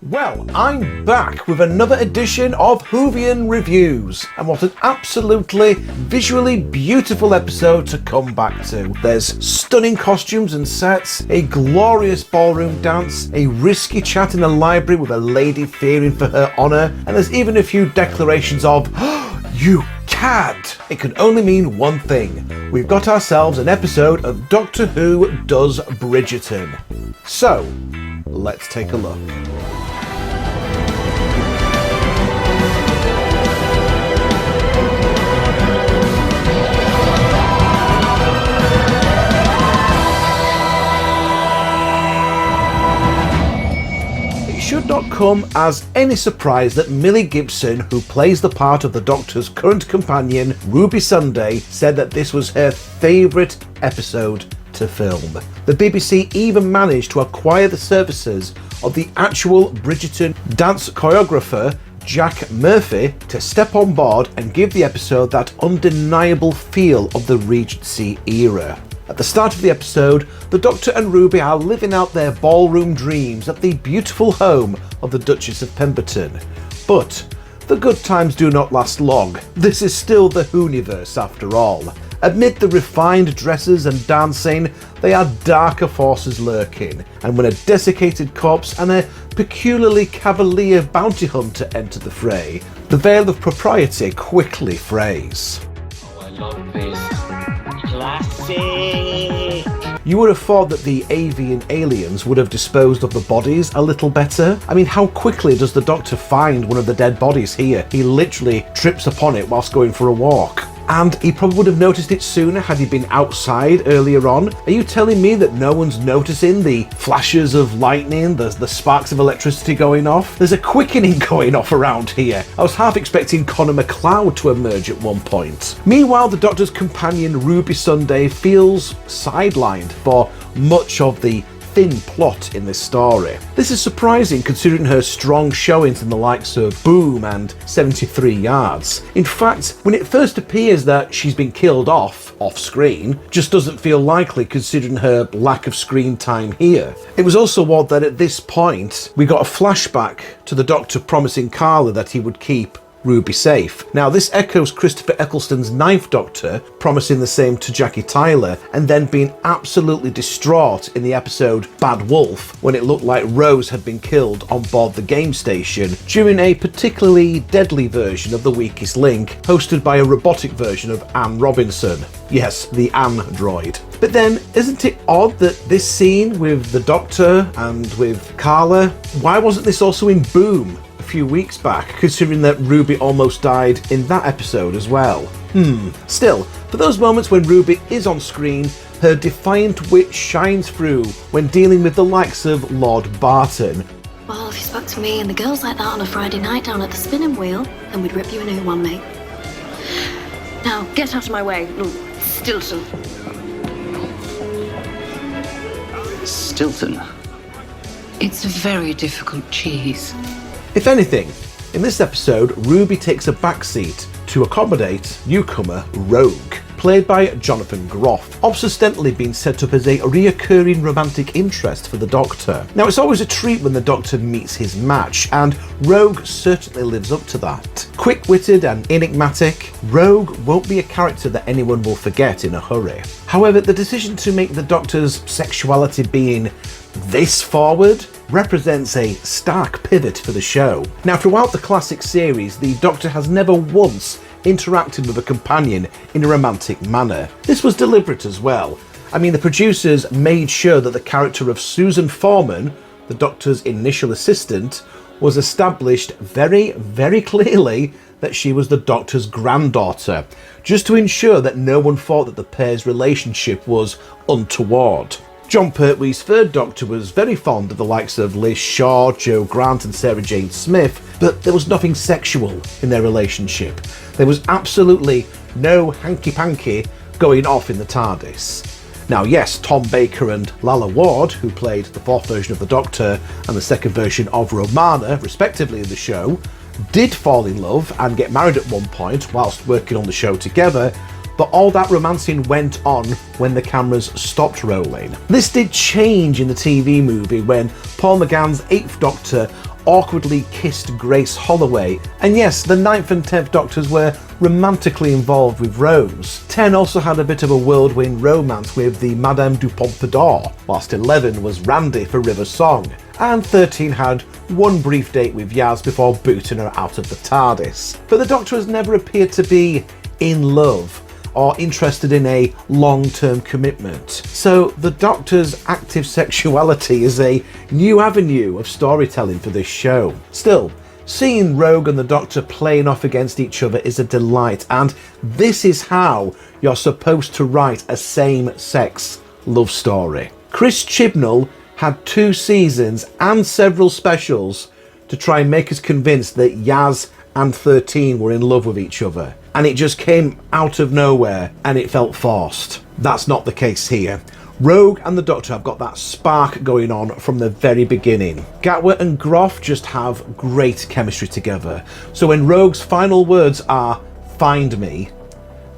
Well, I'm back with another edition of Whovian Reviews, and what an absolutely visually beautiful episode to come back to. There's stunning costumes and sets, a glorious ballroom dance, a risky chat in a library with a lady fearing for her honour, and there's even a few declarations of, "You cad!" It can only mean one thing. We've got ourselves an episode of Doctor Who Does Bridgerton. So, let's take a look. Should not come as any surprise that Millie Gibson, who plays the part of the Doctor's current companion, Ruby Sunday, said that this was her favourite episode to film. The BBC even managed to acquire the services of the actual Bridgerton dance choreographer, Jack Murphy, to step on board and give the episode that undeniable feel of the Regency era. At the start of the episode, the Doctor and Ruby are living out their ballroom dreams at the beautiful home of the Duchess of Pemberton. But the good times do not last long. This is still the Whoniverse after all. Amid the refined dresses and dancing, there are darker forces lurking, and when a desiccated corpse and a peculiarly cavalier bounty hunter enter the fray, the veil of propriety quickly frays. Oh, I love this. Classic! You would have thought that the avian aliens would have disposed of the bodies a little better. I mean, how quickly does the Doctor find one of the dead bodies here? He literally trips upon it whilst going for a walk. And he probably would have noticed it sooner had he been outside earlier on. Are you telling me that no one's noticing the flashes of lightning, the sparks of electricity going off? There's a quickening going off around here. I was half expecting Connor MacLeod to emerge at one point. Meanwhile, the Doctor's companion Ruby Sunday feels sidelined for much of the thin plot in this story. This is surprising considering her strong showings in the likes of Boom and 73 Yards. In fact, when it first appears that she's been killed off screen, just doesn't feel likely considering her lack of screen time here. It was also odd that at this point we got a flashback to the Doctor promising Carla that he would keep Ruby safe. Now this echoes Christopher Eccleston's Ninth Doctor promising the same to Jackie Tyler and then being absolutely distraught in the episode Bad Wolf when it looked like Rose had been killed on board the game station during a particularly deadly version of The Weakest Link hosted by a robotic version of Anne Robinson. Yes, the Anne droid. But then, isn't it odd that this scene with the Doctor and with Carla, why wasn't this also in Boom a few weeks back, considering that Ruby almost died in that episode as well? Still, for those moments when Ruby is on screen, her defiant wit shines through when dealing with the likes of Lord Barton. Well, if you spoke to me and the girls like that on a Friday night down at the spinning wheel, then we'd rip you a new one, mate. Now, get out of my way, little Stilton. Stilton? It's a very difficult cheese. If anything, in this episode, Ruby takes a backseat to accommodate newcomer Rogue, played by Jonathan Groff, obstinately being set up as a reoccurring romantic interest for the Doctor. Now, it's always a treat when the Doctor meets his match, and Rogue certainly lives up to that. Quick-witted and enigmatic, Rogue won't be a character that anyone will forget in a hurry. However, the decision to make the Doctor's sexuality being this forward represents a stark pivot for the show. Now, throughout the classic series, the Doctor has never once interacted with a companion in a romantic manner. This was deliberate as well. I mean, the producers made sure that the character of Susan Foreman, the Doctor's initial assistant, was established very, very clearly that she was the Doctor's granddaughter, just to ensure that no one thought that the pair's relationship was untoward. Jon Pertwee's third Doctor was very fond of the likes of Liz Shaw, Jo Grant and Sarah Jane Smith, but there was nothing sexual in their relationship. There was absolutely no hanky-panky going off in the TARDIS. Now yes, Tom Baker and Lalla Ward, who played the fourth version of the Doctor and the second version of Romana, respectively in the show, did fall in love and get married at one point whilst working on the show together, but all that romancing went on when the cameras stopped rolling. This did change in the TV movie when Paul McGann's 8th Doctor awkwardly kissed Grace Holloway, and yes, the 9th and 10th Doctors were romantically involved with Rose. 10 also had a bit of a whirlwind romance with the Madame du Pompadour, whilst 11 was Randy for River's Song, and 13 had one brief date with Yaz before booting her out of the TARDIS. But the Doctor has never appeared to be in love or interested in a long-term commitment. So the Doctor's active sexuality is a new avenue of storytelling for this show. Still, seeing Rogue and the Doctor playing off against each other is a delight, and this is how you're supposed to write a same-sex love story. Chris Chibnall had 2 seasons and several specials to try and make us convinced that Yaz and 13 were in love with each other, and it just came out of nowhere and it felt forced. That's not the case here. Rogue and the Doctor have got that spark going on from the very beginning. Gatwa and Groff just have great chemistry together, so when Rogue's final words are "find me,"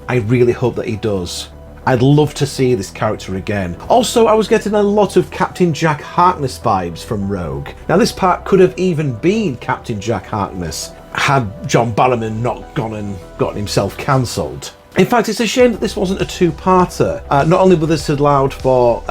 I really hope that he does. I'd love to see this character again. Also, I was getting a lot of Captain Jack Harkness vibes from Rogue. Now, this part could have even been Captain Jack Harkness had John Barrowman not gone and gotten himself cancelled. In fact, it's a shame that this wasn't a 2-parter. Not only would this have allowed for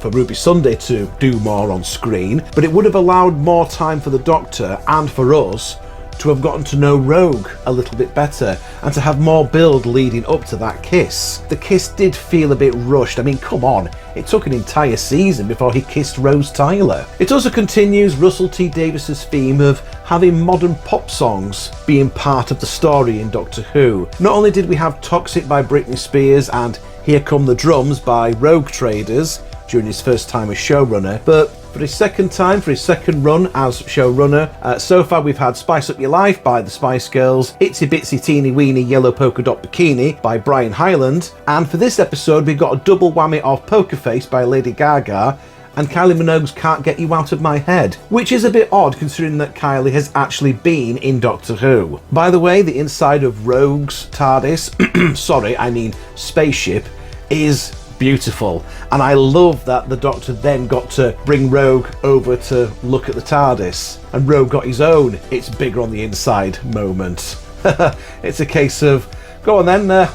Ruby Sunday to do more on screen, but it would have allowed more time for the Doctor and for us to have gotten to know Rogue a little bit better and to have more build leading up to that kiss. The kiss did feel a bit rushed. I mean, come on, it took an entire season before he kissed Rose Tyler. It also continues Russell T Davies's theme of having modern pop songs being part of the story in Doctor Who. Not only did we have Toxic by Britney Spears and Here Come the Drums by Rogue Traders during his first time as showrunner, but for his second run as showrunner, so far we've had Spice Up Your Life by the Spice Girls, Itsy Bitsy Teeny Weeny Yellow Polka Dot Bikini by Brian Hyland, and for this episode we've got a double whammy of Poker Face by Lady Gaga and Kylie Minogue's Can't Get You Out of My Head, which is a bit odd considering that Kylie has actually been in Doctor Who. By the way, the inside of Rogue's TARDIS, sorry, I mean spaceship, is beautiful, and I love that the Doctor then got to bring Rogue over to look at the TARDIS, and Rogue got his own "it's bigger on the inside" moment. It's a case of, go on then,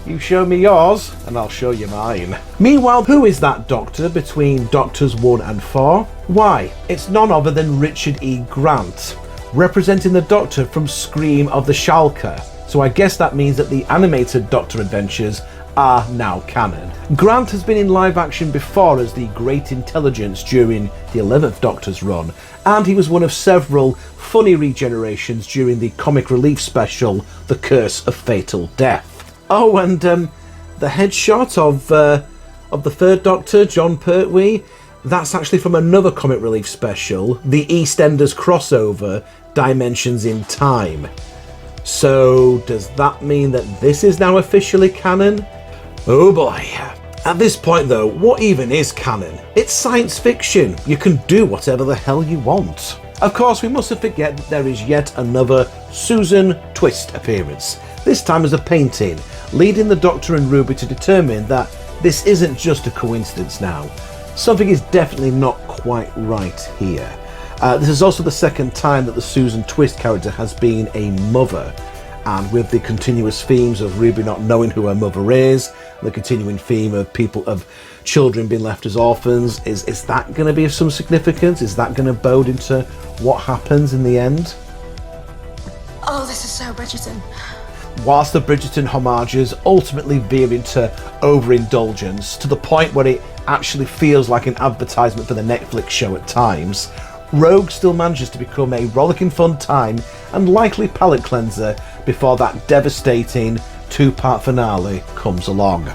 you show me yours and I'll show you mine. Meanwhile, who is that Doctor between Doctors 1 and 4? Why, it's none other than Richard E. Grant, representing the Doctor from Scream of the Shalka, so I guess that means that the animated Doctor adventures are now canon. Grant has been in live action before as the Great Intelligence during the 11th Doctor's run, and he was one of several funny regenerations during the comic relief special The Curse of Fatal Death. Oh, and the headshot of the third Doctor, John Pertwee, that's actually from another comic relief special, the EastEnders crossover, Dimensions in Time. So does that mean that this is now officially canon? Oh boy. At this point though, what even is canon? It's science fiction. You can do whatever the hell you want. Of course, we mustn't forget that there is yet another Susan Twist appearance, this time as a painting, leading the Doctor and Ruby to determine that this isn't just a coincidence now. Something is definitely not quite right here. This is also the second time that the Susan Twist character has been a mother, and with the continuous themes of Ruby not knowing who her mother is, the continuing theme of children being left as orphans, is that going to be of some significance? Is that going to bode into what happens in the end? Oh, this is so Bridgerton. Whilst the Bridgerton homages ultimately veer into overindulgence to the point where it actually feels like an advertisement for the Netflix show at times, Rogue still manages to become a rollicking fun time and likely palate cleanser before that devastating 2-part finale comes along.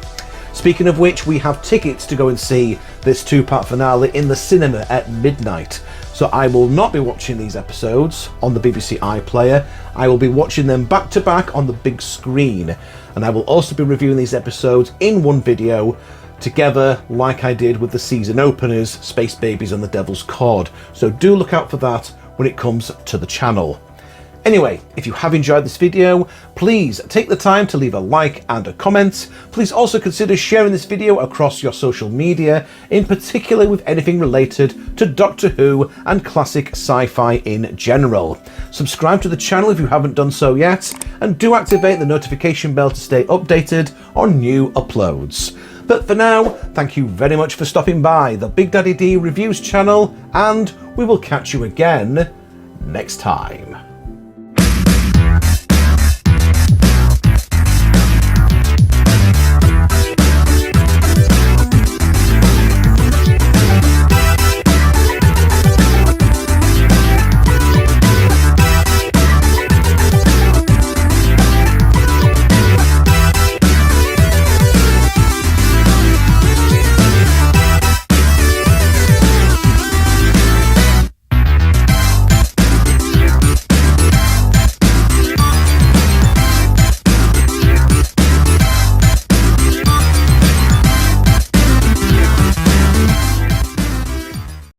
Speaking of which, we have tickets to go and see this 2-part finale in the cinema at midnight. So I will not be watching these episodes on the BBC iPlayer. I will be watching them back to back on the big screen. And I will also be reviewing these episodes in one video together like I did with the season openers, Space Babies and the Devil's Cord. So do look out for that when it comes to the channel. Anyway, if you have enjoyed this video, please take the time to leave a like and a comment. Please also consider sharing this video across your social media, in particular with anything related to Doctor Who and classic sci-fi in general. Subscribe to the channel if you haven't done so yet, and do activate the notification bell to stay updated on new uploads. But for now, thank you very much for stopping by the Big Daddy D Reviews channel, and we will catch you again next time.